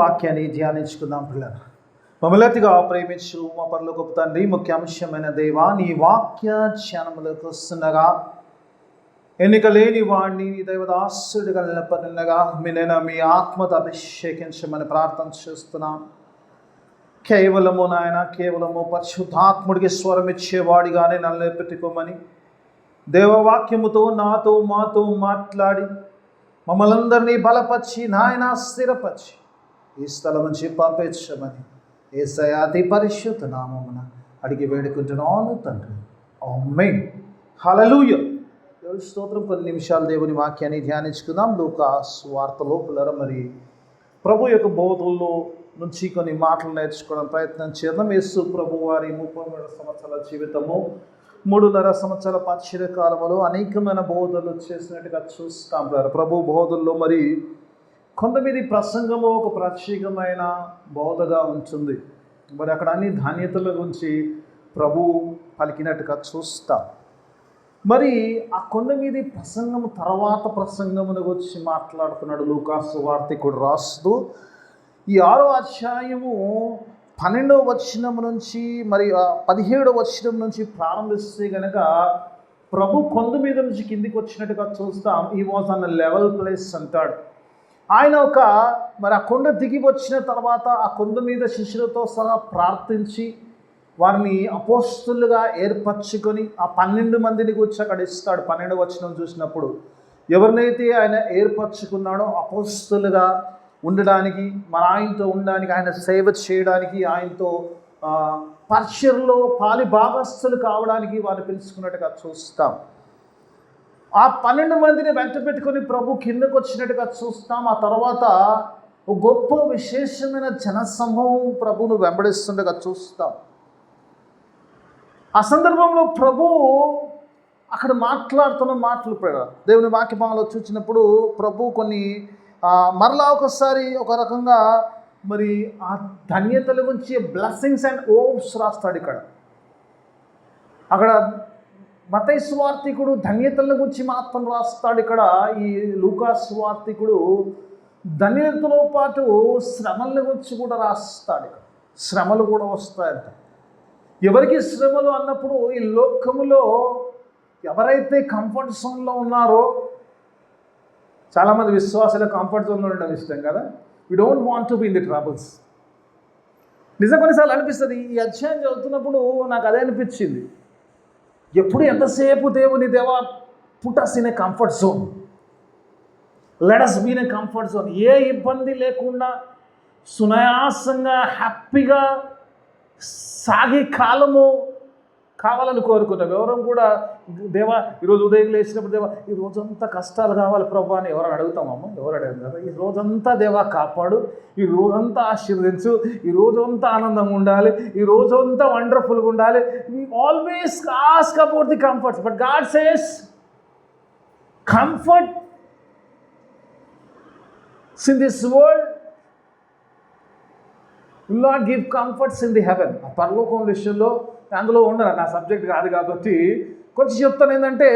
వాక్యాన్ని ధ్యానించుకుందాం పిల్లలు. మమ్మల్నిగా ప్రేమించు మా పరలోకపు తండ్రి, ముఖ్యాంశమైన దేవా, నీ వాక్య ధ్యానములకు వస్తుండగా ఎన్నిక లేని వాడిని దైవదాసుడిగా నిలపనుండగా మీ ఆత్మతో అభిషేకించమని ప్రార్థన చేస్తున్నాం. కేవలము నాయన, కేవలము పరిశుద్ధాత్ముడికి స్వరం ఇచ్చేవాడిగానే నన్ను పెట్టుకోమని దేవవాక్యముతో నాతో మాతో మాట్లాడి మమ్మల్ని అందరినీ బలపరిచి నాయన స్థిరపరిచి ఈ స్థలం నుంచి పంపించమని యేసయ్య అతి పరిశుద్ధ నామమున అడిగి వేడుకుంటున్నాను తండ్రి. ఆమేన్. హల్లెలూయా. దేవుని స్తోత్రం. కొన్ని నిమిషాలు దేవుని వాక్యాన్ని ధ్యానించుకుందాం. లూకా సువార్తలో పిల్లర మరి ప్రభు యొక్క బోధల్లో నుంచి కొన్ని మాటలు నేర్చుకోవడం ప్రయత్నం చేద్దాం. యేసు ప్రభు వారి 33 సంవత్సరాల జీవితము, 3.5 సంవత్సరాల పరిచర్య కాలంలో అనేకమైన బోధలు చేసినట్టుగా చూస్తాం. ప్రభు బోధల్లో మరి కొంతమంది ప్రసంగము ఒక ప్రత్యేకమైన బోధగా ఉంటుంది. మరి అక్కడ అన్ని ధాన్యతల గురించి ప్రభు పలికినట్టుగా చూస్తాం. మరి ఆ కొంతమంది ప్రసంగము తర్వాత ప్రసంగమును గురించి మాట్లాడుతున్నాడు లూకా సువార్తికుడు రాస్తూ. ఈ 6వ అధ్యాయము 12వ వచనం నుంచి మరి 17వ వచనం నుంచి ప్రారంభిస్తే కనుక ప్రభు కొండ మీద నుంచి కిందికి వచ్చినట్టుగా చూస్తాం. ఈ వాజ్ ఆన్ లెవెల్ ప్లేస్ అంటాడు. ఆయన మరి ఆ కొండ దిగి వచ్చిన తర్వాత ఆ కొండ మీద శిష్యులతో సహా ప్రార్థించి వారిని అపోస్తులుగా ఏర్పరచుకొని ఆ 12 మందిని గురించి అక్కడ ఇస్తాడు. 12వ వచనం చూసినప్పుడు ఎవరినైతే ఆయన ఏర్పరచుకున్నాడో అపోస్తులుగా ఉండడానికి, మన ఆయనతో ఉండడానికి, ఆయన సేవ చేయడానికి, ఆయనతో పరిచర్యలో పాలి భాగస్థులు కావడానికి వారిని పిలుచుకున్నట్టుగా చూస్తాం. ఆ 12 మందిని వెంట పెట్టుకొని ప్రభు కిందకు వచ్చినట్టుగా చూస్తాం. ఆ తర్వాత ఒక గొప్ప విశేషమైన జనసమూహం ప్రభువును వెంబడిస్తుండగా చూస్తాం. ఆ సందర్భంలో ప్రభు అక్కడ మాట్లాడుతున్న మాటలు దేవుని వాక్యభాగంలో చూసినప్పుడు ప్రభు కొన్ని మరలా ఒకసారి ఒక రకంగా మరి ఆ ధన్యతల గురించి బ్లెస్సింగ్స్ అండ్ ఓప్స్ రాస్తాడు. అక్కడ మత్తయి సువార్తికుడు ధన్యతల గురించి మాత్రం రాస్తాడు. ఇక్కడ ఈ లూకా సువార్తికుడు ధన్యతతో పాటు శ్రమల గురించి కూడా రాస్తాడు. శ్రమలు కూడా వస్తాయంట. ఎవరికి శ్రమలు అన్నప్పుడు ఈ లోకములో ఎవరైతే కంఫర్ట్ జోన్లో ఉన్నారో, చాలామంది విశ్వాసాలు కంఫర్ట్ జోన్లో ఉండడం ఇష్టం కదా. We don't want to be in the troubles. నిజం కొన్నిసార్లు అనిపిస్తుంది. ఈ అధ్యాయం చదువుతున్నప్పుడు నాకు అదే అనిపించింది. ఎప్పుడు ఎంతసేపు దేవా put us in a comfort zone, let us be in a comfort zone. ఏ ఇబ్బంది లేకుండా సునాయాసంగా హ్యాపీగా సాగే కాలము కావాలని కోరుకుంటాం. ఎవరం కూడా దేవా ఈరోజు ఉదయం లేచినప్పుడు దేవా ఈ రోజంతా కష్టాలు కావాలి ప్రభు అని ఎవరైనా అడుగుతామమ్మా? ఎవరు అడగదు కదా. ఈ రోజంతా దేవా కాపాడు, ఈ రోజంతా ఆశీర్వదించు, ఈ రోజంతా ఆనందంగా ఉండాలి, ఈ రోజంతా వండర్ఫుల్గా ఉండాలి. We always ask about the comforts, but God says comfort in this world will not give comforts in the heaven. ఆ పరలోకం విషయంలో అందులో ఉండరు. నా సబ్జెక్ట్ కాదు కాబట్టి కొంచెం చెప్తాను. ఏంటంటే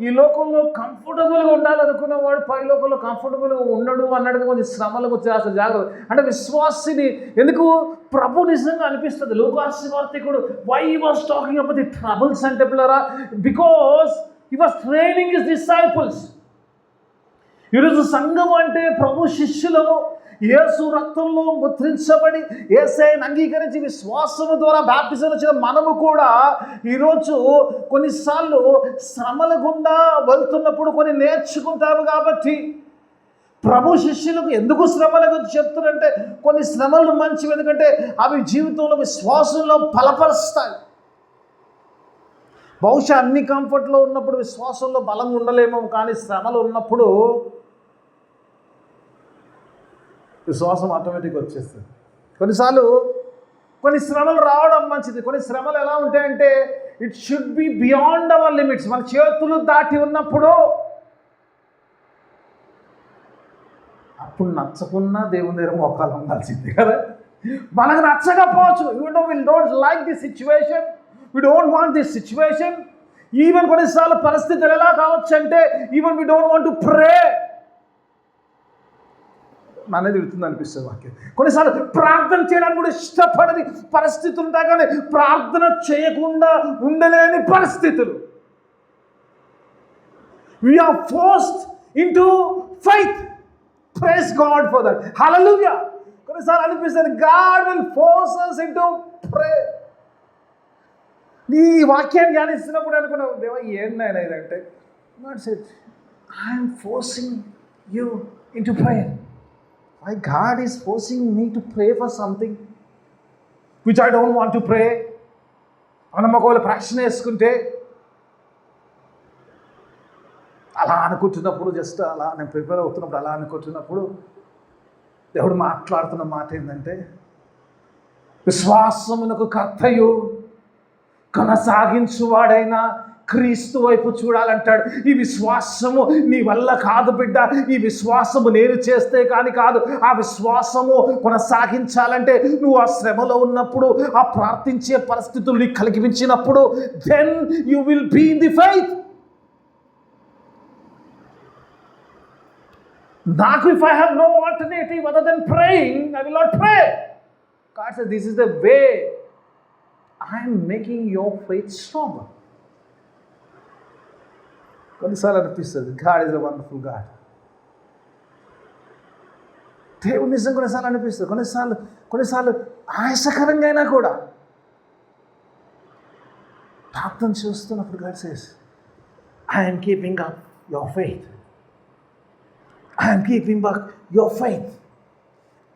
ఈ లోకంలో కంఫర్టబుల్గా ఉండాలనుకున్నవాడు పై లోకంలో కంఫర్టబుల్గా ఉండడు అన్నట్టుగా కొంచెం శ్రమలకు వచ్చే అసలు జాగ్రత్త. అంటే విశ్వాసిని ఎందుకు ప్రభు నిజంగా అనిపిస్తుంది. లూకా సువార్తికుడు why he was talking about the troubles అంటే పిల్లరా, because he was training his disciples. ఈరోజు సంఘం అంటే ప్రభు శిష్యులము యేసు రక్తంలో ముద్రించబడి యేసయ్యను అంగీకరించి విశ్వాసము ద్వారా బాప్టిజం వచ్చిన మనము కూడా ఈరోజు కొన్నిసార్లు శ్రమల గుండా వెళ్తున్నప్పుడు కొన్ని నేర్చుకుంటాము. కాబట్టి ప్రభు శిష్యులకు ఎందుకు శ్రమల గురించి చెప్తారంటే కొన్ని శ్రమలు మంచివి, ఎందుకంటే అవి జీవితంలో విశ్వాసంలో బలపరుస్తాయి. బహుశా అన్ని కంఫర్ట్లో ఉన్నప్పుడు విశ్వాసంలో బలంగా ఉండలేమో, కానీ శ్రమలు ఉన్నప్పుడు విశ్వాసం ఆటోమేటిక్గా వచ్చేస్తుంది. కొన్నిసార్లు కొన్ని శ్రమలు రావడం మంచిది. కొన్ని శ్రమలు ఎలా ఉంటాయంటే it should be beyond our limits. మన చేతులు దాటి ఉన్నప్పుడు అప్పుడు నచ్చకున్నా దేవుని దగ్గర మోకాలు ఉండాల్సిందే కదా. మనకు నచ్చకపోవచ్చు. we don't like this situation, we don't want this situation. Even కొన్నిసార్లు పరిస్థితులు ఎలా కావచ్చు అంటే even we don't want to pray. నన్నే తిడుతుంది అనిపిస్తుంది వాక్యం. కొన్నిసార్లు ప్రార్థన చేయడానికి కూడా ఇష్టపడని పరిస్థితులు ఉంటాయి, కానీ ప్రార్థన చేయకుండా ఉండలేని పరిస్థితులు. We are forced into faith. Praise God for that. Hallelujah. కొన్నిసార్లు అనిపిస్తుంది God will force us into prayer. నీ వాక్యాన్ని ధ్యానిస్తున్నప్పుడు అనుకున్నావు, దేవా ఏంటైనా ఇదంటే, God said, I am forcing you into prayer. Why God is forcing me to pray for something which I don't want to pray? మనం ఒకవేళ ప్రార్థన చేసుకుంటే అలా అనుకుంటున్నప్పుడు, జస్ట్ అలా నేను ప్రిపేర్ అవుతున్నప్పుడు అలా అనుకుంటున్నప్పుడు దేవుడు మాట్లాడుతున్న మాట ఏంటంటే, విశ్వాసమునకు కర్తయు కొనసాగించువాడైనా క్రీస్తు వైపు చూడాలంటాడు. ఈ విశ్వాసము నీ వల్ల కాదు బిడ్డ, ఈ విశ్వాసము నేను చేస్తే కానీ కాదు. ఆ విశ్వాసము కొనసాగించాలంటే నువ్వు ఆ శ్రమలో ఉన్నప్పుడు, ఆ ప్రార్థించే పరిస్థితులు నీకు కలిగించినప్పుడు, then you will be in the faith. నాకు if I have no alternative other than praying, I will not pray. God says, this is the way I am making your faith stronger. కొన్నిసార్లు అనిపిస్తుంది God is a wonderful God. దేవుడు నిజం కొన్నిసార్లు అనిపిస్తుంది, కొన్నిసార్లు ఆయాసకరంగా అయినా కూడా ప్రార్థన చేస్తున్నప్పుడు God says, I am keeping up your faith. I am keeping back your faith.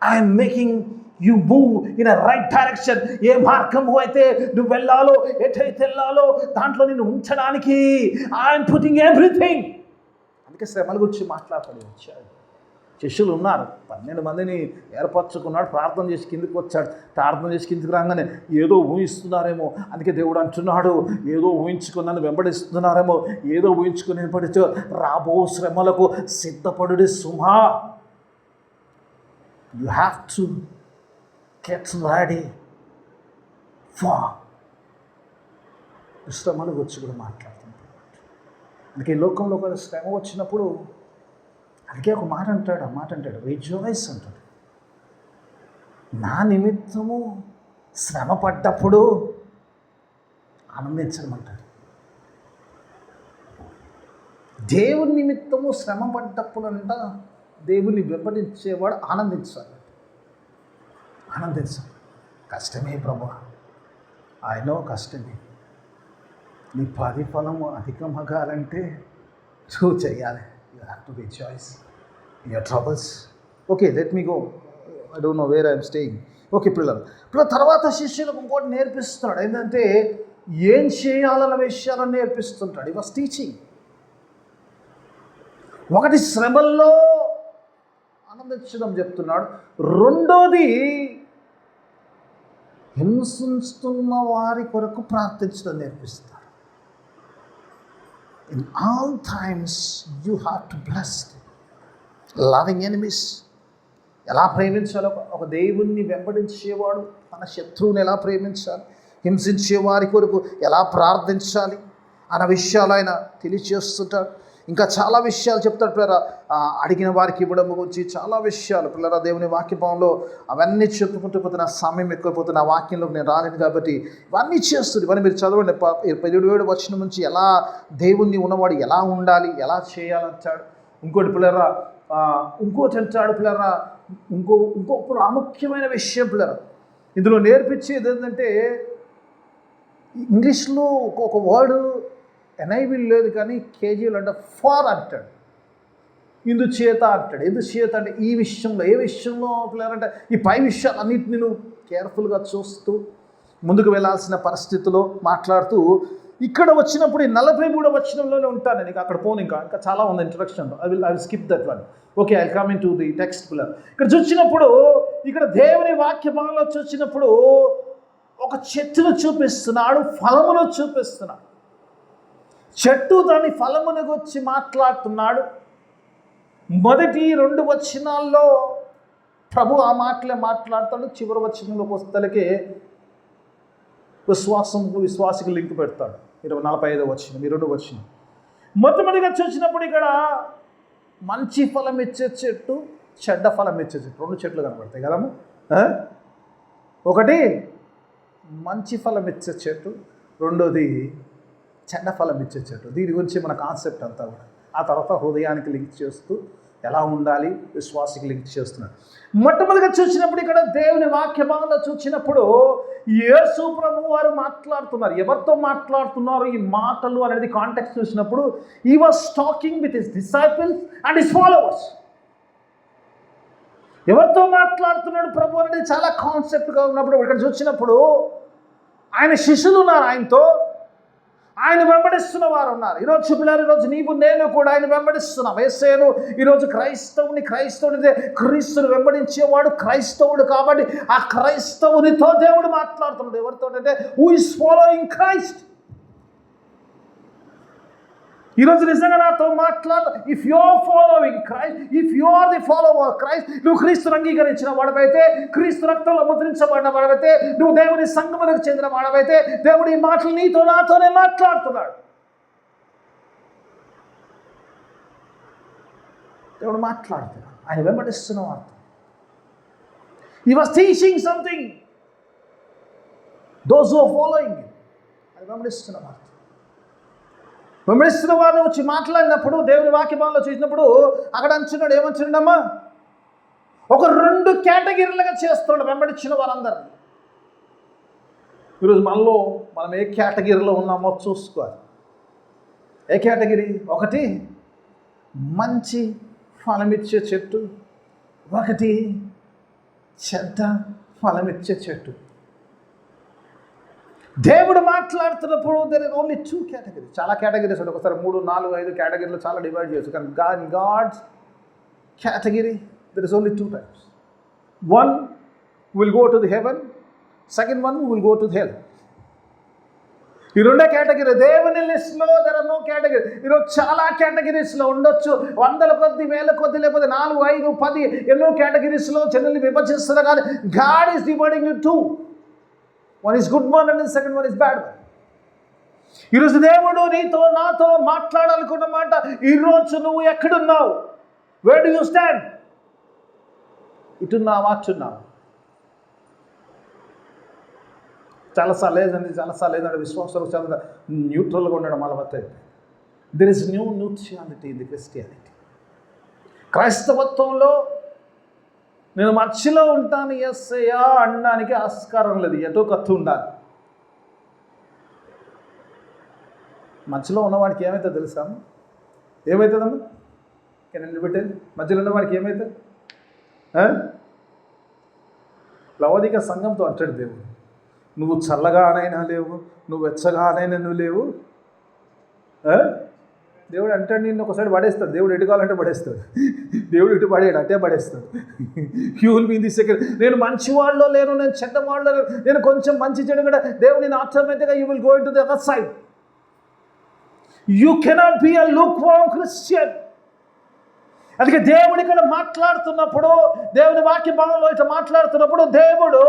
I am making you move in a right direction. ఏ మార్గము అయితే నువ్వు వెళ్ళాలో, ఎటైతే వెళ్ళాలో దాంట్లో నిన్ను ఉంచడానికి I am putting everything. అందుకే శ్రమల గురించి మాట్లాడతాడు. వచ్చాడు, శిష్యులు ఉన్నారు, 12 మందిని ఏర్పరచుకున్నాడు, ప్రార్థన చేసి కిందికి వచ్చాడు. ప్రార్థన చేసి కిందికి రాగానే ఏదో ఊహిస్తున్నారేమో, అందుకే దేవుడు అంటున్నాడు, ఏదో ఊహించుకున్నాను వెంబడిస్తున్నారేమో, ఏదో ఊహించుకుని వెంబడిస్తూ రాబో శ్రమలకు సిద్ధపడుడి సుమా. You have to get ready for శ్రమల గురించి కూడా మాట్లాడుతున్నాడు. అందుకే ఈ లోకంలో ఒక శ్రమ వచ్చినప్పుడు అందుకే ఒక మాట అంటాడు, రిజాయిస్ అంటాడు. నా నిమిత్తము శ్రమ పడ్డప్పుడు ఆనందించడం అంటాడు. దేవుని నిమిత్తము శ్రమ పడ్డప్పుడు అంట దేవుని వెంబడించేవాడు ఆనందించాలి. కష్టమే ప్రభువా, ఆయనో కష్టమే. నీ ప్రతిఫలము అధికమగాలంటే నువ్వు చేయాలి. You have to rejoice in your troubles. Okay, let me go. I don't know where I am staying. Okay, పిల్లలు తర్వాత శిష్యులకు ఇంకోటి నేర్పిస్తున్నాడు. ఏంటంటే ఏం చేయాలన్న విషయాలను నేర్పిస్తుంటాడు. ఈ వాస్ టీచింగ్. ఒకటి శ్రమల్లో ఆనందించడం చెప్తున్నాడు. రెండోది హింసిస్తున్న వారి కొరకు ప్రార్థించడం నేర్పిస్తాడు. In all times you have to bless loving enemies. ఎలా ప్రేమించాలో, ఒక దేవుణ్ణి వెంబడించేవాడు తన శత్రువుని ఎలా ప్రేమించాలి, హింసించే వారి కొరకు ఎలా ప్రార్థించాలి అన్న విషయాలు ఆయన తెలియచేస్తుంటాడు. ఇంకా చాలా విషయాలు చెప్తాడు పిల్లరా. అడిగిన వారికి ఇవ్వడం గురించి చాలా విషయాలు పిల్లరా దేవుని వాక్యభావంలో అవన్నీ చెప్పుకుంటూ పోతున్న సమయం ఎక్కువైపోతున్న ఆ వాక్యంలోకి నేను రాలేను కాబట్టి ఇవన్నీ చేస్తుంది. ఇవన్నీ మీరు చదవండి. 17 వచనం నుంచి ఎలా దేవుణ్ణి ఉన్నవాడు ఎలా ఉండాలి, ఎలా చేయాలంటాడు. ఇంకోటి పిల్లరా, ఇంకోటి అంటాడు పిల్లరా, ఇంకో ప్రాముఖ్యమైన విషయం పిల్లరా ఇందులో నేర్పించేది ఏంటంటే, ఇంగ్లీష్లో ఒక వర్డ్ ఎనైబుల్ లేదు కానీ కేజీలు అంటే ఫార్ అంటాడు, ఇందుచేత అంటాడు. ఎందుచేత అంటే ఈ విషయంలో, ఏ విషయంలో పిల్లలంటే ఈ పై విషయాలన్నింటినీ నువ్వు కేర్ఫుల్గా చూస్తూ ముందుకు వెళ్ళాల్సిన పరిస్థితిలో మాట్లాడుతూ ఇక్కడ వచ్చినప్పుడు ఈ 43వ వచనంలోనే ఉంటాను. నీకు అక్కడ పోను, ఇంకా చాలా ఉంది introduction. I will skip that one. Okay, I come in to the text pillar. ఇక్కడ చూసినప్పుడు, ఇక్కడ దేవుని వాక్య భాగంలో చూసినప్పుడు ఒక చెట్టును చూపిస్తున్నాడు, ఫలమును చూపిస్తున్నాడు. చెట్టు దాని ఫలమును గురించి మాట్లాడుతున్నాడు. మొదటి 2 వచనాల్లో ప్రభు ఆ మాటలే మాట్లాడతాడు. చివరి వచనంలోకి వస్తలకే విశ్వాసికి లింక్ పెడతాడు. 45వ వచనం, 2 వచనం. మొట్టమొదటిగా చూసినప్పుడు ఇక్కడ మంచి ఫలం ఇచ్చే చెట్టు, చెడ్డ ఫలం ఇచ్చే చెట్టు. 2 చెట్లు కనబడతాయి కదమ్మా. ఒకటి మంచి ఫలం ఇచ్చే చెట్టు, రెండోది చెడ్డ ఫలం ఇచ్చే చెట్టు. దీని గురించి మన కాన్సెప్ట్ అంతా కూడా ఆ తర్వాత హృదయానికి లింక్ చేస్తూ ఎలా ఉండాలి విశ్వాసికి లింక్ చేస్తున్నాడు. మొట్టమొదటిగా చూసినప్పుడు ఇక్కడ దేవుని వాక్య భాగంలో చూసినప్పుడు యేసు ప్రభువు వారు మాట్లాడుతున్నారు. ఎవరితో మాట్లాడుతున్నారు ఈ మాటలు అనేది కాంటెక్స్ట్ చూసినప్పుడు హి was talking with his disciples and his followers. ఎవరితో మాట్లాడుతున్నాడు ప్రభు అనేది చాలా కాన్సెప్ట్గా ఉన్నప్పుడు ఇక్కడ చూసినప్పుడు ఆయన శిష్యులు ఉన్నారు, ఆయనతో ఆయన వెంబడిస్తున్న వారు ఉన్నారు. ఈరోజు పిల్లలు, ఈరోజు నీవు నేను కూడా ఆయన వెంబడిస్తున్నాం. యేసేను ఈరోజు క్రైస్తవుని క్రీస్తుని వెంబడించేవాడు క్రైస్తవుడు. కాబట్టి ఆ క్రైస్తవునితో దేవుడు మాట్లాడుతున్నాడు. ఎవరితో అంటే హూ ఇస్ ఫాలోయింగ్ క్రైస్ట్. ఈరోజు నిజంగా నాతో మాట్లాడు. If you are following Christ, if you are the follower Christ, నువ్వు క్రీస్తుని అంగీకరించిన వాడవైతే, క్రీస్తు రక్తంలో ముద్రించబడిన వాడవైతే, నువ్వు దేవుని సంఘములకు చెందిన వాడవైతే, దేవుడు ఈ మాటలు నీతో నాతోనే మాట్లాడుతున్నాడు. దేవుడు మాట్లాడుతున్నాడు ఆయన వెంబడిస్తున్న వార్త. He was teaching something those who are following him. ఆయన వెంబడిస్తున్న వార్త. వెంబడిస్తున్న వారిని వచ్చి మాట్లాడినప్పుడు దేవుని వాక్యభావంలో చూసినప్పుడు అక్కడ అంటున్నాడు, ఏమంటున్నాడమ్మా, ఒక 2 కేటగిరీలుగా చేస్తున్నాడు వెంబడించిన వారందరినీ. ఈరోజు మనం ఏ కేటగిరీలో ఉన్నామో చూసుకోవాలి. ఏ కేటగిరీ? ఒకటి మంచి ఫలమిచ్చే చెట్టు, ఒకటి చెడ్డ ఫలమిచ్చే చెట్టు. దేవుడు మాట్లాడుతున్నప్పుడు దెర్ ఇస్ ఓన్లీ 2 కేటగిరీస్. చాలా కేటగిరీస్ ఉంటాయి, ఒకసారి 3, 4, 5 కేటగిరీలు చాలా డివైడ్ చేయొచ్చు. కానీ gods category there is only 2 types. One will go to the heaven, second one will go to hell. ఈ 2 కేటగిరీ దేవుని లిస్ట్లో. There are no category. ఈరోజు చాలా కేటగిరీస్లో ఉండొచ్చు, 100 కొద్ది 1000 కొద్ది, లేకపోతే 4, 5, 10 ఎన్నో కేటగిరీస్లో జనుల్ని విభజిస్తున్నారు. కానీ God is dividing in 2. One is good one and the second one is bad one. ఈరోజు దేవుడు నీతో నాతో మాట్లాడాలనుకున్న మాట, ఈరోజు నువ్వు ఎక్కడున్నావు? Where do you stand? ఇటున్నావా అటున్నావా? చాలాసార్లు లేదంటే విశ్వాసాలు చాలా న్యూట్రల్గా ఉండడం అలవాటు. There is no neutrality in the Christianity. క్రైస్తవత్వంలో నేను మధ్యలో ఉంటాను యేసయ్యా అనడానికి ఆస్కారం లేదు. ఎటో కత్తు ఉండాలి. మధ్యలో ఉన్నవాడికి ఏమవుతుందో తెలుసా? ఏమవుతుందమ్మా? నిలబెట్టేది మధ్యలో ఉన్నవాడికి ఏమవుతుంది? లవదిక సంఘంతో అంటాడు దేవుడు, నువ్వు చల్లగానైనా లేవు, నువ్వు వెచ్చగానైనా నువ్వు లేవు. దేవుడు అంటాడు నిన్ను ఒకసారి పడేస్తాడు. దేవుడు ఎటు కావాలంటే పడేస్తాడు. దేవుడు ఇటు పడేయడు, అట్టే పడేస్తాడు. You will be in the second. నేను మంచివాళ్ళలో లేను, నేను చెడ్డవాళ్ళలో లేను, నేను కొంచెం మంచి చెడు కూడా దేవుడిని ఆటోమేటిక్గా you will go in to the other side. You cannot be a lukewarm Christian. అందుకే దేవుడు ఇక్కడ మాట్లాడుతున్నప్పుడు, దేవుని వాక్య భాగంలో ఇట్లా మాట్లాడుతున్నప్పుడు దేవుడు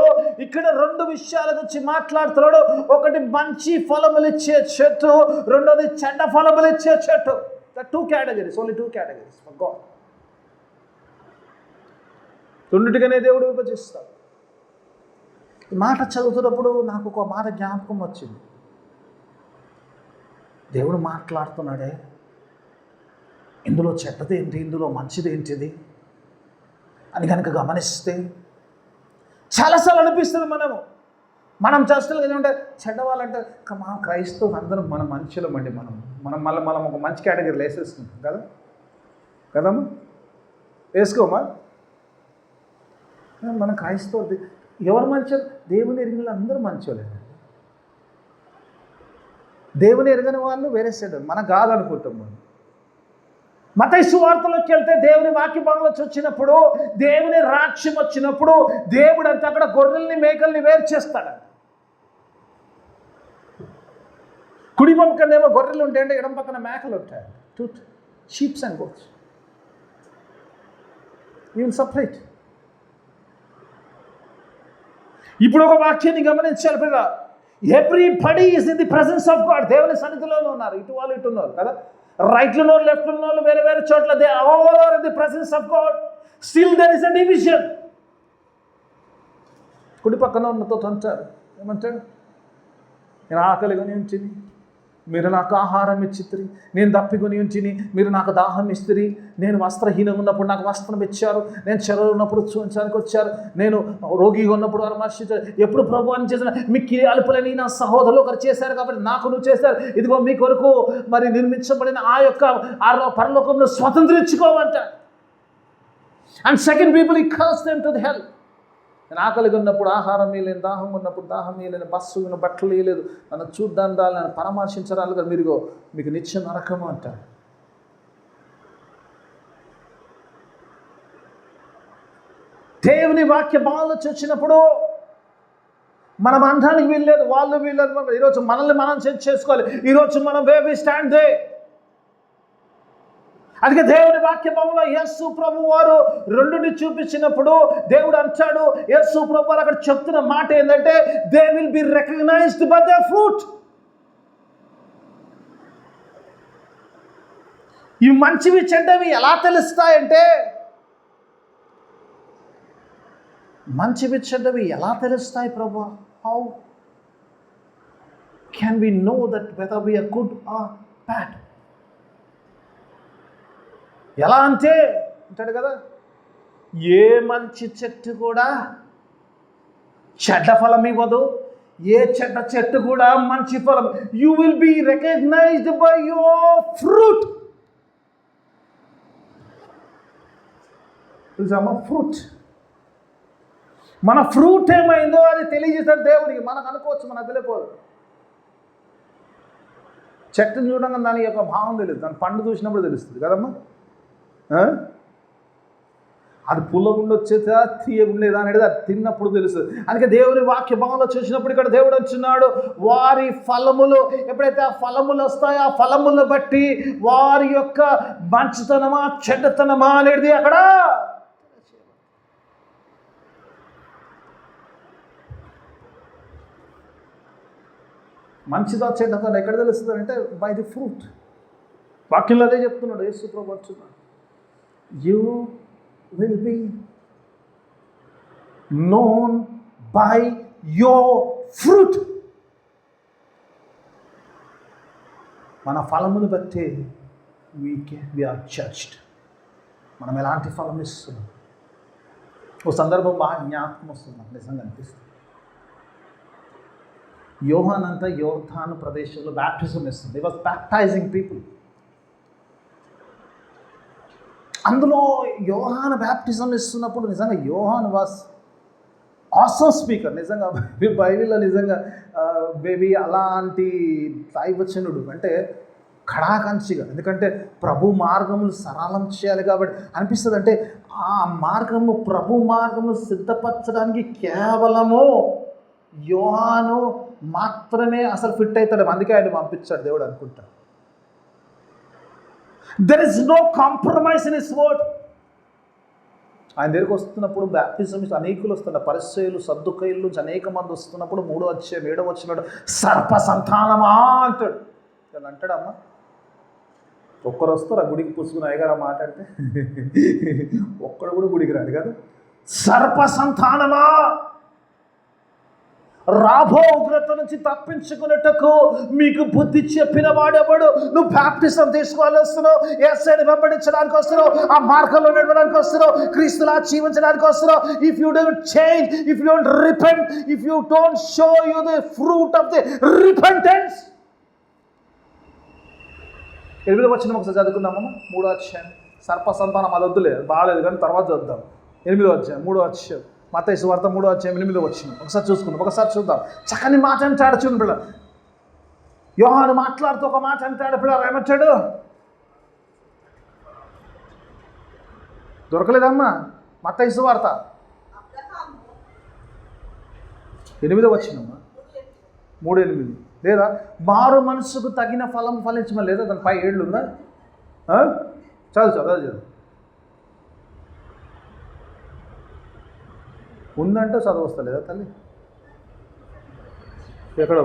ఇక్కడ 2 విషయాల గురించి మాట్లాడుతున్నాడు. ఒకటి మంచి ఫలములిచ్చే చెట్టు, రెండోది చెడ్డ ఫలములిచ్చే చెట్టు. 2 categories, only 2 categories for God. రెండిటిగానే దేవుడు విభజిస్తాడు. ఈ మాట చదువుతున్నప్పుడు నాకు ఒక మాట జ్ఞాపకం వచ్చింది. దేవుడు మాట్లాడుతున్నాడే, ఇందులో చెడ్డది ఏంటి, ఇందులో మంచిది ఏంటిది అని కనుక గమనిస్తే చాలాసార్లు అనిపిస్తుంది మనం చేస్తున్నది ఏంటంటే చెడ్డవాళ్ళంటే మా క్రైస్తవులు అందరం మన మనుషులమండి. మనం ఒక మంచి కేటగిరీలో వేసేస్తున్నాం కదమ్మా? వేసుకోమా? మన క్రైస్తవులు ఎవరు మంచోళ్ళు? దేవుని ఎరిగిన అందరూ మంచోళ్ళే. దేవుని ఎరగని వాళ్ళు వేరే సైడ్ మనం కాదనుకుంటాం. మనం మత్తయి సువార్తలోకి వెళ్తే దేవుని వాక్య భాగంలోకి వచ్చినప్పుడు, దేవుని రాజ్యం వచ్చినప్పుడు దేవుడు అంతా అక్కడ గొర్రెల్ని మేకల్ని వేరు చేస్తాడు. కుడి పక్కనేమో గొర్రెలు ఉంటాయంటే ఎడం పక్కన మేకలు ఉంటాయి. 2 sheep and goats. You will separate. ఇప్పుడు ఒక వాక్యాన్ని గమనించాలి కదా, everybody is in the presence of God. దేవుని సన్నిధిలోనే ఉన్నారు, ఇటు వాళ్ళు ఇటు ఉన్నారు కదా. రైట్లో లెఫ్ట్లో వేరే వేరే చోట్ల they all are in the presence of God. Still there is a division. కుడి పక్కన ఉన్నతో అంటారు, ఏమంటాడు? నేను ఆకలి కొని ఉంచిని, మీరు నాకు ఆహారం ఇచ్చితిరి. నేను దప్పికొని ఉంచిని, మీరు నాకు దాహం ఇస్తురి. నేను వస్త్రహీనంగా ఉన్నప్పుడు నాకు వస్త్రం ఇచ్చారు. నేను చెరలో ఉన్నప్పుడు చూపించడానికి వచ్చారు. నేను రోగిగా ఉన్నప్పుడు వారు విమర్శించారు. ఎప్పుడు ప్రభు అని చేసిన మిక్కిలి అల్పులని నా సహోదరులు ఒకరు చేశారు కాబట్టి నాకు నువ్వు చేశారు. ఇదిగో మీ కొరకు మరి నిర్మించబడిన ఆ యొక్క పరలోకంలో స్వతంత్రించుకోమంటారు. అండ్ సెకండ్ పీపుల్ ఈ కర్స్ దెమ్ టు ది హెల్. నేను ఆకలిగా ఉన్నప్పుడు ఆహారం వేయలేను, దాహం ఉన్నప్పుడు దాహం వేయలేను, బస్సు బట్టలు వేయలేదు, నన్ను చూడ్డానికి దాన్ని నన్ను పరామర్శించరాలు కదా, మీరు మీకు నిత్య నరకము అంటారు. దేవుని వాక్య బాలోచి వచ్చినప్పుడు మనం అనడానికి వీల్లేదు, వాళ్ళు వీళ్ళు. ఈరోజు మనల్ని మనం చెక్ చేసుకోవాలి. ఈరోజు మనం వే వి స్టాండ్ దే. అందుకే దేవుని వాక్యంలో యేసు ప్రభు వారు రెండుని చూపించినప్పుడు దేవుడు అంటాడు, యేసు ప్రభు వారు అక్కడ చెప్తున్న మాట ఏంటంటే, they will be recognised by their fruit. ఇవి మంచివి చెడ్డవి ఎలా తెలుస్తాయంటే, మంచివి చెడ్డవి ఎలా తెలుస్తాయి ప్రభు? How can we know that whether we are good or bad? ఎలా అంటే అంటాడు కదా, ఏ మంచి చెట్టు కూడా చెడ్డ ఫలం ఇవ్వదు, ఏ చెడ్డ చెట్టు కూడా మంచి ఫలం. You will be recognised by your fruit. Fruit, మన ఫ్రూట్ ఏమైందో అది తెలియజేస్తాడు దేవుడికి. మనకు అనుకోవచ్చు, మనకు తెలియపోదు. చెట్టును చూడంగా దాని యొక్క భావం తెలియదు, దాని పండు చూసినప్పుడు తెలుస్తుంది కదమ్మా. అది పుల్లగుండి వచ్చేదా తీయగుండేదా అనేది అది తిన్నప్పుడు తెలుస్తుంది. అందుకే దేవుని వాక్య భావంలో చూసినప్పుడు ఇక్కడ దేవుడు వచ్చినాడు, వారి ఫలములు ఎప్పుడైతే ఆ ఫలములు వస్తాయో ఆ ఫలములను బట్టి వారి యొక్క మంచితనమా చెడ్డతనమా అనేది అక్కడ మంచిదా చెడ్డతనం ఎక్కడ తెలుస్తుంది అంటే బై ది ఫ్రూట్. వాక్యంలో అదే చెప్తున్నాడు యేసు ప్రభువు అంటున్నాడు, you will be known by your fruit. మన ఫలమును బట్టి we are judged. మనం ఎలాంటి ఫలం ఇస్తున్నాం. ఓ సందర్భం బాగా జ్ఞాపకం వస్తుంది, నిజంగా అనిపిస్తుంది. యోహాన్ అంతా యోర్దాను ప్రదేశంలో బ్యాప్టిజం ఇస్తుంది. he was baptizing people. అందులో యోహాను బ్యాప్టిజం ఇస్తున్నప్పుడు నిజంగా యోహాను వాస్ ఆసమ్ స్పీకర్. నిజంగా బైబిల్లో నిజంగా బేబీ అలాంటి దైవచనుడు అంటే కడాకంచిగా, ఎందుకంటే ప్రభు మార్గములు సరళం చేయాలి కాబట్టి అనిపిస్తుంది. అంటే ఆ మార్గము ప్రభు మార్గమును సిద్ధపరచడానికి కేవలము యోహాను మాత్రమే అసలు ఫిట్ అవుతాడు. అందుకే ఆయన పంపించాడు దేవుడు అనుకుంటాడు. There is no compromise in his word. ఆయన దగ్గరికి వస్తున్నప్పుడు బ్యాప్టిజం అనేకులు వస్తున్నారు, పరిసయ్యులు సద్దుకయ్యుల నుంచి అనేక మంది వస్తున్నప్పుడు 3వ అధ్యాయం 7వ వచనంలో సర్ప సంతానమా అంటాడు. అంటాడమ్మా, ఒక్కరు వస్తారు ఆ గుడికి పుచ్చుకుని అయ్యగారు మాట్లాడితే ఒక్కడు కూడా గుడికి రాడు కదా. సర్ప సంతానమా, రాబో ఉగ్రత నుంచి తప్పించుకున్నట్టుకు మీకు బుద్ధి చెప్పిన వాడెవడు? నువ్వు బ్యాప్టిజం తీసుకోవాలి వస్తున్నావు, యేసుని వెంబడించడానికి వస్తున్నావు, ఆ మార్గంలో నడవడానికి వస్తున్నావు, క్రీస్తులా జీవించడానికి వస్తున్నావు. If you don't change, if you don't repent, if you don't show you the fruit of the repentance. 8వ వచనం ఒకసారి చదువుకుందామమ్మా. 3వ అధ్యాయం. సర్ప సంతానం అది వద్దులేదు, బాగాలేదు కానీ తర్వాత చదువుదాం. 8వ అధ్యాయం 3వ అధ్యాయం మత్తయి సువార్త 3వ అధ్యాయం 8వ వచనం ఒకసారి చూసుకుందాం, ఒకసారి చూద్దాం. చక్కని మాట అంటాడు చూడండి పిల్ల. యోహాను మాట్లాడుతూ ఒక మాట అంటాడు పిల్ల. ఏమంటాడు? దొరకలేదమ్మా మత్తయి సువార్త 8వ వచనమ్మా 3:8 లేదా? మారు మనసుకు తగిన ఫలం ఫలించమని లేదా? దాని పై 7 ఉందా? చదువు ఉందంటే చదువు వస్తలేదా తల్లి? ఎక్కడ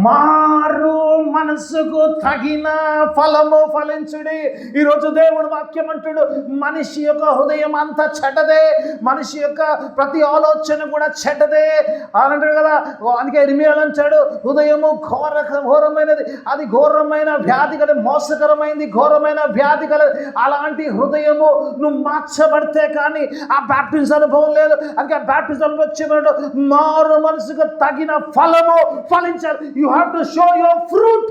మారు మనసుకు తగిన ఫలము ఫలించుడి. ఈరోజు దేవుడు వాక్యం అంటాడు, మనిషి యొక్క హృదయం అంతా చెడ్డదే, మనిషి యొక్క ప్రతి ఆలోచన కూడా చెడ్డదే అని అంటాడు కదా. అందుకే ఇర్మియా అంటాడు, హృదయము ఘోరమైనది, అది ఘోరమైన వ్యాధి కల, మోసకరమైనది, ఘోరమైన వ్యాధి కల. అలాంటి హృదయము నువ్వు మార్చబడితే కానీ ఆ బ్యాప్టిజం అనుభవం లేదు. అందుకే ఆ బ్యాప్టిజం అనుభవం వచ్చేవాడు మారు మనసుకు తగిన ఫలము ఫలించాలి. You have to show your fruit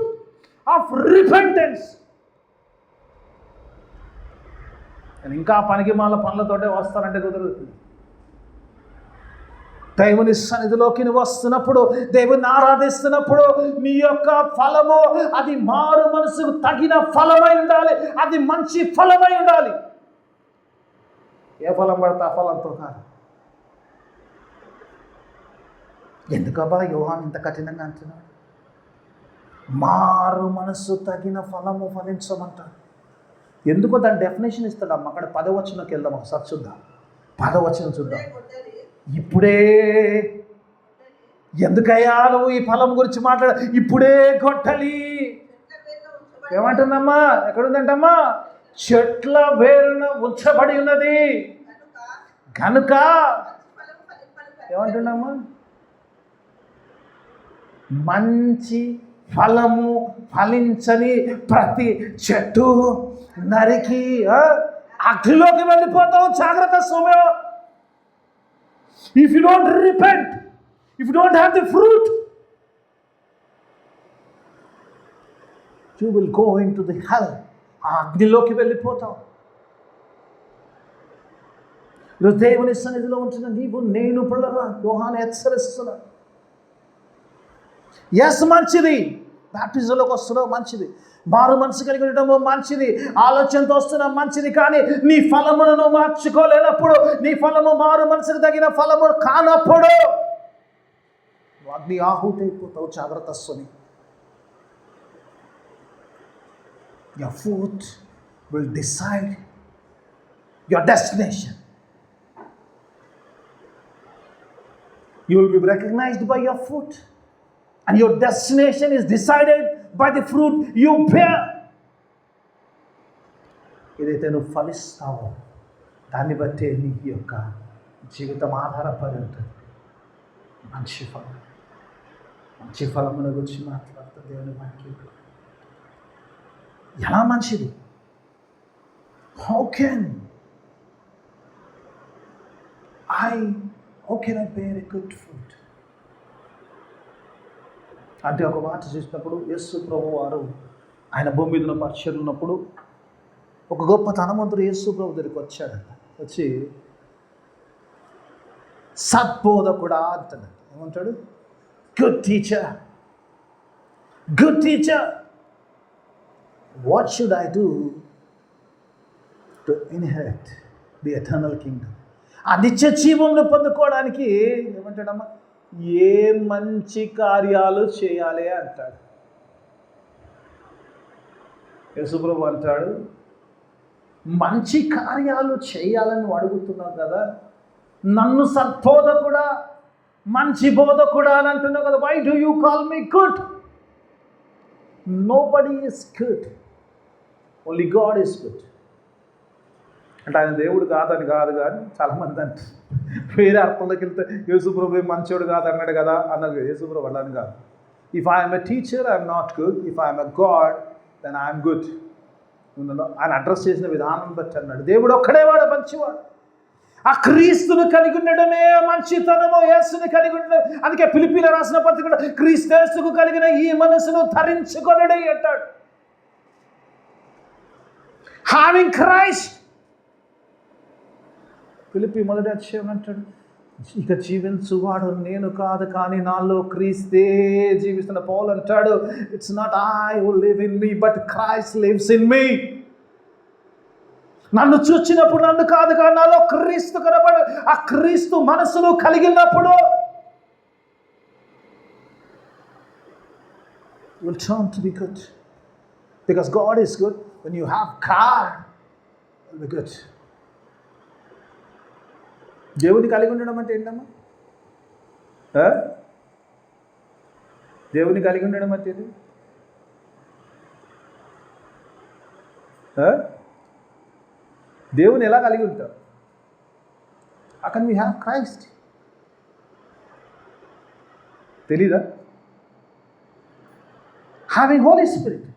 of repentance. నేను ఇంకా పనికి మాల పనులతోటే వస్తానంటే కుదరదు. దేవుని సన్నిధిలోకి నువ్వు వస్తున్నప్పుడు, దేవుని ఆరాధిస్తున్నప్పుడు నీ యొక్క ఫలము అది మారు మనసుకు తగిన ఫలమై ఉండాలి, అది మంచి ఫలమై ఉండాలి. ఏ ఫలం పడితే ఆ ఫలంతో కాదు. ఎందుకబ్బా యోహాను ఇంత కఠినంగా అంటున్నాడు? మారు మనసు తగిన ఫలము ఫలించమంటాడు. ఎందుకో దాని డెఫినేషన్ ఇస్తాడమ్మ. అక్కడ 10వ వచనంకి వెళ్దాం, ఒకసారి చూద్దాం. 10వ వచనం చూద్దాం. ఇప్పుడే ఎందుకయ్యా నువ్వు ఈ ఫలం గురించి మాట్లాడ? ఇప్పుడే గొడ్డలి ఏమంటుందమ్మా? ఎక్కడుందంటమ్మా? చెట్ల వేరున ఉంచబడి ఉన్నది కనుక ఏమంటున్నామా? మంచి ఫలము ఫలించని ప్రతి చెట్టు నరికి అగ్నిలోకి వెళ్ళిపోతావు. జాగ్రత్త Somya. If you don't repent, if you don't have the fruit, you will go in to the హెల్. ఆ అగ్నిలోకి వెళ్ళిపోతావు. ఈరోజు దేవుని సన్నిధిలో ఉంచిన నీవు నేను పిల్లరా యోహాను హెచ్చరిస్తున్నా. ఎస్ మంచిది, బ్యాప్టిజంలోకి వస్తున్నావు మంచిది, మారు మనసు కలిగి ఉండటము మంచిది, ఆలోచనతో వస్తున్నావు మంచిది. కానీ నీ ఫలమును నువ్వు మార్చుకోలేనప్పుడు, నీ ఫలము మారు మనసుకు తగిన ఫలము కానప్పుడు అగ్ని ఆహుతి అయిపోతావు. జాగ్రత్త స్వామి. Your fruit will decide your destination. You will be recognized by your fruit, and your destination is decided by the fruit you bear. ఏదైతే నువ్వు ఫలిస్తావో దాన్ని బట్టే నీ యొక్క జీవితం ఆధారపడి ఉంటుంది. మంచి ఫలం, మంచి ఫలముల గురించి మాట్లాడుతుంది దేవుని వాక్యం. ఎలా మంచిది? How can I bear a good fruit? అంటే ఒక మాట చూసినప్పుడు యేసు ప్రభు వారు ఆయన భూమి మీద ఉన్న పరిచర్యలు ఉన్నప్పుడు ఒక గొప్ప ధనవంతుడు యేసు ప్రభు దగ్గరికి వచ్చాడంట. వచ్చి సద్బోధకుడా అంటాడు. ఏమంటాడు? Good teacher, good teacher, what should I do to inherit the eternal kingdom? ఆ నిత్య జీవంను పొందుకోవడానికి ఏమంటాడమ్మా? ఏ మంచి కార్యాలు చేయాలి అంటాడు. యేసుప్రభు అంటాడు, మంచి కార్యాలు చేయాలని అడుగుతున్నావు కదా, నన్ను సద్బోధకుడా, మంచి బోధకుడా అని అంటున్నావు కదా. Why do you call me good? Nobody is good, only God is good. అంటే ఆయన దేవుడు కాదని కాదు, కానీ చాలామంది అంటే వేరే అర్థంలోకి వెళ్తే యేసుప్రభు మంచోడు కాదు అన్నాడు కదా అన్నది. యేసుప్రభు అలా కాదు. If I'm a teacher I'm not good, if I'm a God then I'm good. ఆయన అడ్రస్ చేసిన విధానం బట్టి అన్నాడు. దేవుడు ఒక్కడేవాడు మంచివాడు. ఆ క్రీస్తును కలిగి ఉండడమే మంచితనము, యేసుని కలిగి ఉండడం. అందుకే ఫిలిప్పీలో రాసిన పత్రిక క్రీస్తు కలిగిన ఈ మనసును ధరించుకొనడే అంటాడు. Having Christ. ఫిలిప్పీ మొదటి అధ్యాయం అంటాడు, ఇక జీవించువాడు నేను కాదు కానీ నాలో క్రీస్తే జీవిస్తున్న పౌలు అంటాడు, it's not I who live in me but Christ lives in me. నన్ను చూచినప్పుడు నన్ను కాదు కానీ నాలో క్రీస్తు కనబడు. ఆ క్రీస్తు మనసును కలిగినప్పుడు you will turn to be good, because God is good. When you have God, you will be good. దేవుని కలిగి ఉండడం అంటే ఏంటమ్మా? దేవుని కలిగి ఉండడం అంటే ఇది దేవుని ఎలా కలిగి ఉంటారు? అక్కడ వీ హ్యావ్ క్రైస్ట్. తెలీదా? హ్యావింగ్ హోలీ స్పిరిట్,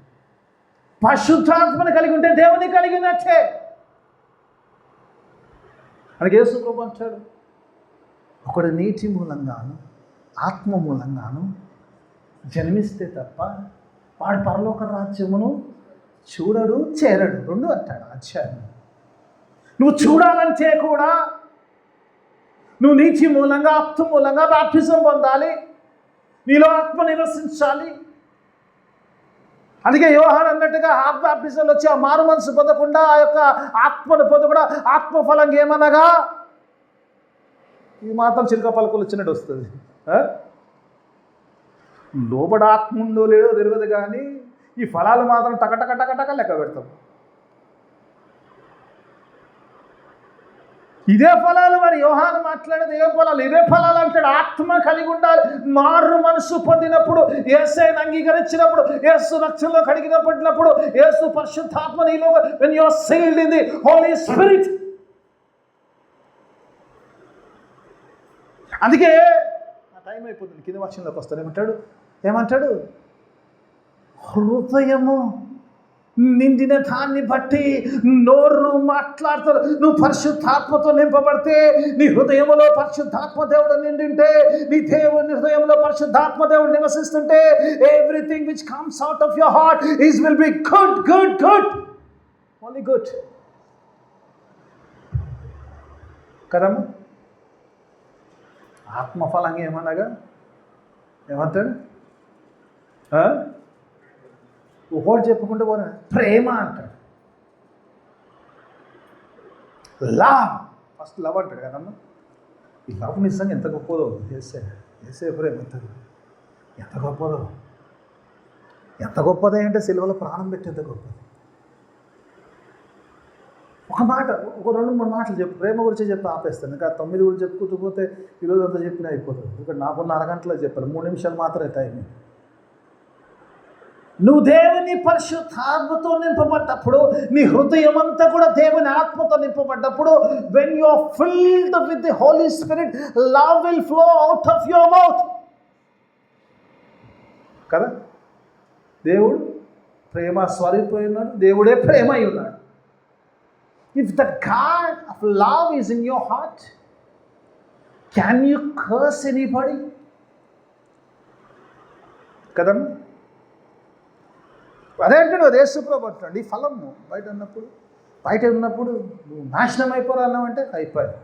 పరిశుద్ధాత్మని కలిగి ఉంటే దేవుని కలిగినట్టే. మనకి యేసు ప్రభువు అంటాడు, ఒకడు నీటి మూలంగాను ఆత్మ మూలంగాను జన్మిస్తే తప్ప వాడు పరలోక రాజ్యమును చూడడు, చేరడు. రెండు అంటాడు అధ్యాయం. నువ్వు చూడాలంటే కూడా నువ్వు నీటి మూలంగా ఆత్మ మూలంగా బాప్టిజం పొందాలి, నీలో ఆత్మ నివసించాలి. అందుకే యోహాను అన్నట్టుగా హాఫ్ బాప్టిజంలో వచ్చి ఆ మారు మనసు పొందకుండా ఆ యొక్క ఆత్మను పొందకుండా ఆత్మఫలం ఏమనగా ఈ మాత్రం చిలుక పలుకులు వచ్చినట్టు వస్తుంది. లోబడ ఆత్మ ఉందో లేదో తెలియదు, కానీ ఈ ఫలాలు మాత్రం టకటక టకటక లెక్క పెడతాం. ఇదే ఫలాలు. మరి యోహాను మాట్లాడేది ఏం ఫలాలు? ఇదే ఫలాలు అంటాడు. ఆత్మ కలిగి ఉండాలి. మారు మనసు పొందినప్పుడు, యేసుని అంగీకరించినప్పుడు, యేసు రక్షణలో కడిగినప్పుడు, యేసు పరిశుద్ధాత్మ నీలో, when you are sealed in the Holy Spirit. అందుకే ఆ టైం అయిపోతుంది. కింద వర్షంలోకి వస్తాను. ఏమంటాడు? హృదయము నిండిన దాన్ని బట్టి నోరు మాట్లాడతారు. నువ్వు పరిశుద్ధాత్మతో నింపబడితే, నీ హృదయంలో పరిశుద్ధాత్మ దేవుడు నిండింటే, నీ దేవుని హృదయంలో పరిశుద్ధాత్మ దేవుడు నివసిస్తుంటే, everything which comes out of your heart is will be good good good, only good. కదమ్మా? ఆత్మఫలంగా ఏమనగా ఏమంటాడు? ఒకటి చెప్పుకుంటూ పోనా, ప్రేమ అంటాడు. లవ్, ఫస్ట్ లవ్ అంటాడు కదమ్మా. ఈ లవ్ నిజంగా ఎంత గొప్పదో. ఏసే ప్రేమ ఎంత గొప్పదో. ఎంత గొప్పదే అంటే సిలువలో ప్రాణం పెట్టేంత గొప్పది. ఒక మాట, ఒక 2-3 మాటలు చెప్పు, ప్రేమ గురించి చెప్పి ఆపేస్తాను. ఇంకా 9 గురించి చెప్పుకుంటూ పోతే ఈరోజు అంతా చెప్పినా అయిపోతుంది. ఇక్కడ నాకున్న అరగంటలో చెప్పాలి, 3 నిమిషాలు మాత్రమే టైం. నువ్వు దేవుని పరిశుద్ధాత్మతో నింపబడ్డప్పుడు, నీ హృదయం అంతా కూడా దేవుని ఆత్మతో నింపబడ్డప్పుడు, when you are filled with the Holy Spirit, love will flow out of your mouth. కదా? దేవుడు ప్రేమ స్వరూపై ఉన్నాడు. దేవుడే ప్రేమ అయి ఉన్నాడు. If the God of love is in your heart, can you curse anybody? కదమ్మా? అదే అంటే నువ్వు యేసుప్రభు అంటాడు, ఈ ఫలము బయట ఉన్నప్పుడు నువ్వు నాశనం అయిపోరాన్నావంటే అయిపోయావు.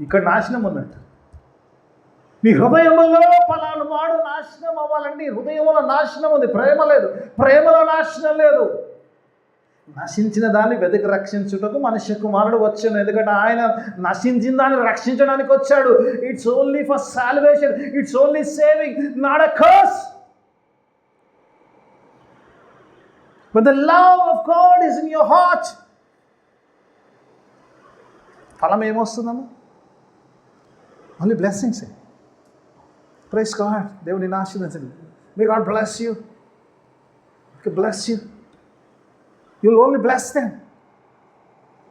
ఇక్కడ నాశనం ఉన్నట్టు. నీ హృదయంలో ఫలాలు వాడు నాశనం అవ్వాలంటే నీ హృదయంలో నాశనం ఉంది. ప్రేమ లేదు, ప్రేమలో నాశనం లేదు. నశించిన దాన్ని వెతికి రక్షించుటకు మనుష్య కుమారుడు వచ్చాను. ఎందుకంటే ఆయన నశించిన దాన్ని రక్షించడానికి వచ్చాడు. It's only for salvation, it's only saving, not a curse. When the love of God is in your heart, ఫలం ఏమొస్తుందమ్మా? Only blessings. Praise God. దేవుని ఆశీర్వదించండి. May God bless you. Bless you. You will only bless them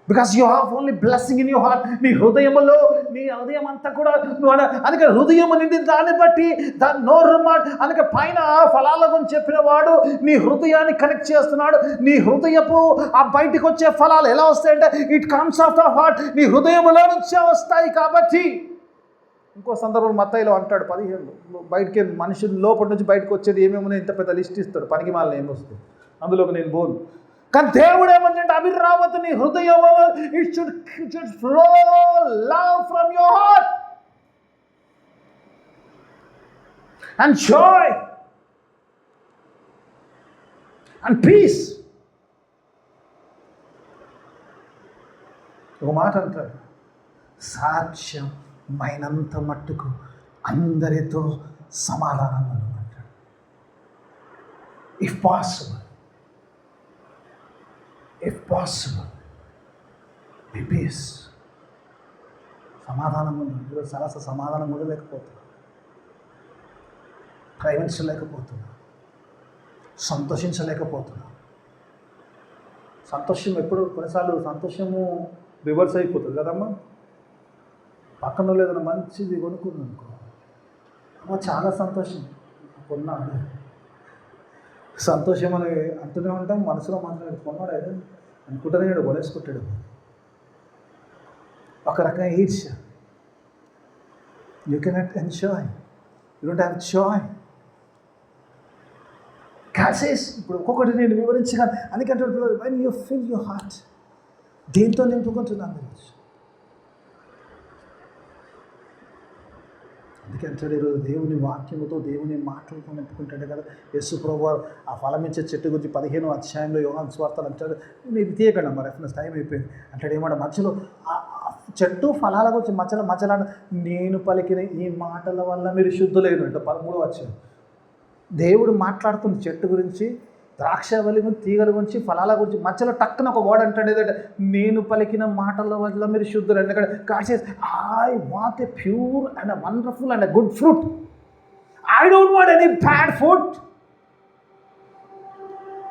because you have only blessing in your heart. నీ హృదయంలో, నీ హృదయం అంతా కూడా నువ్వు అందుకే హృదయం నిండి దాన్ని బట్టి దాన్ని నోరు మాట. అందుకే పైన ఫలాల గురించి చెప్పిన వాడు నీ హృదయాన్ని కనెక్ట్ చేస్తున్నాడు. నీ హృదయపు ఆ బయటికి వచ్చే ఫలాలు ఎలా వస్తాయంటే it comes of the heart. నీ హృదయంలో నుంచే వస్తాయి. కాబట్టి ఇంకో సందర్భంలో మత్తయిలో అంటాడు 15, బయటికి మనుషులు లోపల నుంచి బయటకు వచ్చేది ఏమేమో ఇంత పెద్ద లిస్ట్ ఇస్తాడు. పనికి మాలని ఏమొస్తుంది అందులోకి నేను బోను. కానీ దేవుడు ఏమంటే అభిరావతు నీ హృదయంలో it should flow love from your heart and joy and peace. ఒక మాట అంటాడు, సాధ్యమైనంత మట్టుకు అందరితో సమాధానం అంటాడు. If possible be peace. సమాధానం ఉంది. సమాధానం కూడా లేకపోతే ప్రేమించలేకపోతున్నా, సంతోషించలేకపోతున్నా. సంతోషం ఎప్పుడు కొన్నిసార్లు సంతోషము రివర్స్ అయిపోతుంది కదమ్మా. పక్కన ఏదైనా మంచిది కొనుక్కున్నాను అనుకో, అమ్మ చాలా సంతోషం కొన్నా. సంతోషం అని అంటూనే ఉంటాం, మనసులో మాత్రం కొన్నాడు ఆయన అనుకుంటూనే కొనేసుకుంటాడు. ఒక రకంగా ఈర్ష్య. You cannot enjoy, you don't have Joy. Cases ఇప్పుడు ఒక్కొక్కటి నేను వివరించగాను అందుకంటే when you feel your heart దేంతో నింపుకుంటున్నాను గురించి. అందుకంటాడు ఈరోజు దేవుని వాక్యముతో దేవుని మాటలతో నింపుకుంటాడు కదా. యేసు ప్రభువారు ఆ ఫలమిచ్చే చెట్టు గురించి 15వ అధ్యాయంలో యోహాను సువార్తలు అంటాడు. నేను ఇది తీయకండి అమ్మ, రెఫరెన్స్ టైం అయిపోయింది. అంటాడు ఏమాట మధ్యలో చెట్టు ఫలాల గురించి మధ్యలో నేను పలికిన ఈ మాటల వల్ల మీరు శుద్ధులేను అంటే 13వ అధ్యాయం. దేవుడు మాట్లాడుతున్న చెట్టు గురించి, ద్రాక్షవల్లి గురించి, తీగల గురించి, ఫలాల గురించి మధ్యలో టక్కున ఒక వర్డ్ అంటాడు ఏదంటే నేను పలికిన మాటల వల్ల మీరు శుద్ధులు. ఎందుకంటే God says I want a pure and a wonderful and a good fruit. I don't want any bad food.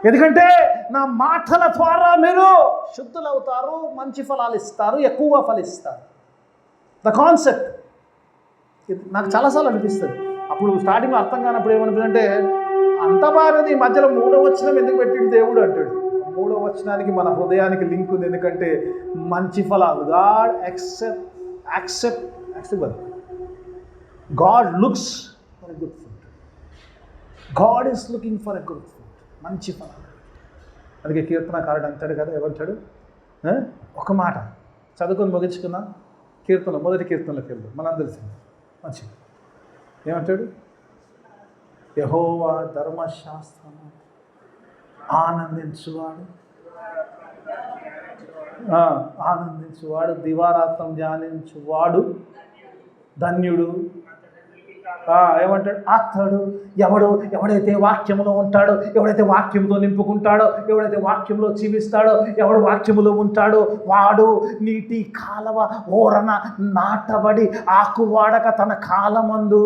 ఎందుకంటే నా మాటల ద్వారా మీరు శుద్ధులు అవుతారు, మంచి ఫలాలు ఇస్తారు, ఎక్కువగా ఫలిస్తారు. ద కాన్సెప్ట్ నాకు చాలాసార్లు అనిపిస్తుంది. అప్పుడు స్టార్టింగ్లో అర్థం కానప్పుడు ఏమనిపిస్తుందంటే అంత బాగుంది, ఈ మధ్యలో 3వ వచనం ఎందుకు పెట్టిండు దేవుడు అంటాడు. 3వ వచనానికి మన హృదయానికి లింక్ ఉంది. ఎందుకంటే మంచి ఫలాలు God acceptable. God looks for a good food. God is looking for a good food, మంచి ఫలాలు. అందుకే కీర్తనకారుడు అంటాడు కదా, ఏమంటాడు, ఒక మాట చదువుకొని ముగించుకున్నా కీర్తన, మొదటి కీర్తనలోకి వెళ్దాం. మనందరూ తెలిసింది మంచిది. ఏమంటాడు, యెహోవా ధర్మశాస్త్రము ఆనందించువాడు దివారాత్రం ధ్యానించువాడు ధన్యుడు. ఏమంటాడు, అతడు ఎవడైతే వాక్యములో ఉంటాడో, ఎవడైతే వాక్యంతో నింపుకుంటాడో, ఎవడైతే వాక్యంలో జీవిస్తాడో, ఎవడు వాక్యములో ఉంటాడో వాడు నీటి కాలవ ఓరన నాటబడి ఆకు వాడక తన కాలమందు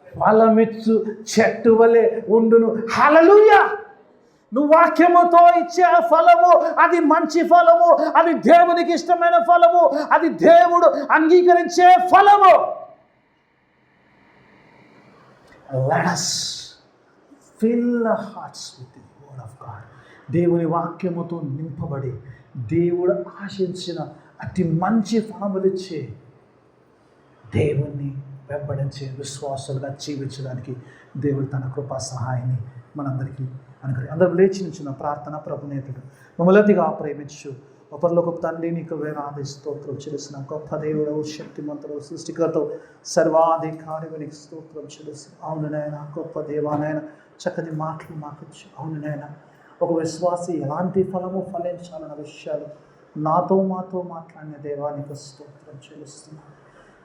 ఫలమిచ్చు చెట్టు వలె ఉండును. హల్లెలూయా. నువ్వు వాక్యముతో ఇచ్చే ఫలము అది మంచి ఫలము, అది దేవునికి ఇష్టమైన ఫలము, అది దేవుడు అంగీకరించే ఫలము. Let us fill our hearts with the word of God. దేవుని వాక్యముతో నింపబడి దేవుడు ఆశించిన అతి మంచి ఫలములిచ్చే దేవుణ్ణి వెంబడించే విశ్వాసులుగా జీవించడానికి దేవుడు తన కృపా సహాయాన్ని మనందరికీ అనుగ్రహించి. అందరూ లేచి నిల్చున్న ప్రార్థన. ప్రభునేతుడు మమ్మల్నిగా ప్రేమించు పరలోకపు తండ్రి, నీకు వేలాది స్తోత్రం చెల్లిసిన గొప్ప దేవుడవు, శక్తిమంతుడు, సృష్టికర్తవు, సర్వాధికారి, నీకు స్తోత్రం చెల్లిసిన. అవును నాయన, గొప్ప దేవానైనా చక్కని మాటలు మాకు ఇచ్చు. అవును నాయన, ఒక విశ్వాసి ఎలాంటి ఫలము ఫలించాలన్న విషయాలు మాతో మాట్లాడిన దేవానికి స్తోత్రం చెల్లిస్తున్నాను.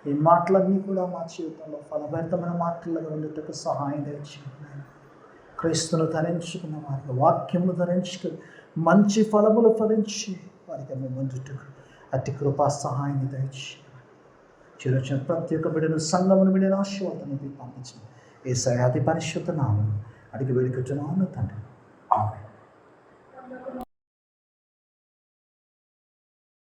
ఈ మాటలన్నీ కూడా మా జీవితంలో ఫలభరితమైన మాటలుగా ఉండేటకు సహాయం దయచేయండి. క్రీస్తును ధరించుకున్న వారికి, వాక్యమును ధరించుకుని మంచి ఫలములు ఫలించి వారికి మేము ముందుటకు అతి కృపా సహాయాన్ని దయచేయండి. చిరొచ్చిన ప్రతి ఒక్క బిడ్డను, సంఘమును బిడ్డను ఆశీర్వాదాన్ని పంపించండి. యేసయ్య అతి పరిశుద్ధ నామమున అడిగి వేడుకొంచున్నాను తండ్రి. ఆమేన్.